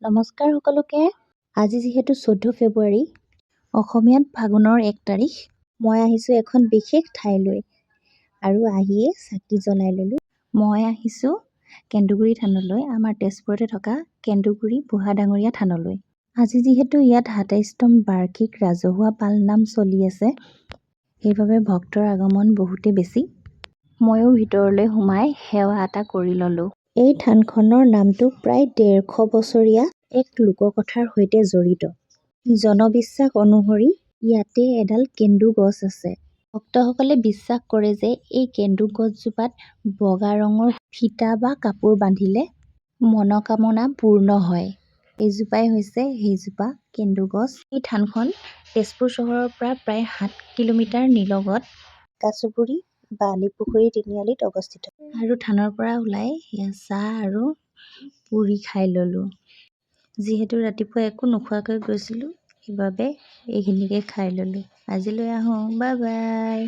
নমস্কাৰ সকলোকে। আজি যিহেতু 14 ফেব্ৰুৱাৰী, অসমীয়াত ফাগুনৰ 1 তাৰিখ, মই আহিছোঁ এখন বিশেষ ঠাইলৈ আৰু আহিয়ে চাকি জ্বলাই ল'লোঁ। মই আহিছোঁ কেন্দুগুৰি থানলৈ, আমাৰ তেজপুৰতে থকা কেন্দুগুৰি বুঢ়া ডাঙৰীয়া থানলৈ। আজি যিহেতু ইয়াত ২৭তম বাৰ্ষিক ৰাজহুৱা পালনাম চলি আছে, সেইবাবে ভক্তৰ আগমন বহুতেই বেছি। ময়ো ভিতৰলৈ সোমাই সেৱা এটা কৰি ল'লোঁ। এই থানখনৰ নামটো প্ৰায় ১৫০ বছৰীয়া এক লোককথাৰ সৈতে জড়িত। জনবিশ্বাস অনুসৰি ইয়াতে এডাল কেন্দু গছ আছে। ভক্তসকলে বিশ্বাস কৰে যে এই কেন্দু গছজোপাত বগা ৰঙৰ ফিটা বা কাপোৰ বান্ধিলে মনোকামনা পূৰ্ণ হয়। এইজোপাই হৈছে সেইজোপা কেন্দু গছ। এই থানখন তেজপুৰ চহৰৰ পৰা প্ৰায় ৭ কিলোমিটাৰ নিলগত কাঁচুপুৰী বা আলিপুখুৰী তিনিআলিত অৱস্থিত। আৰু থানৰ পৰা ওলাই চাহ আৰু পুৰি খাই ল'লোঁ। যিহেতু ৰাতিপুৱা একো নোখোৱাকৈ গৈছিলোঁ, সেইবাবে এইখিনিকে খাই ল'লোঁ। আজিলৈ আহোঁ, বাই বাই।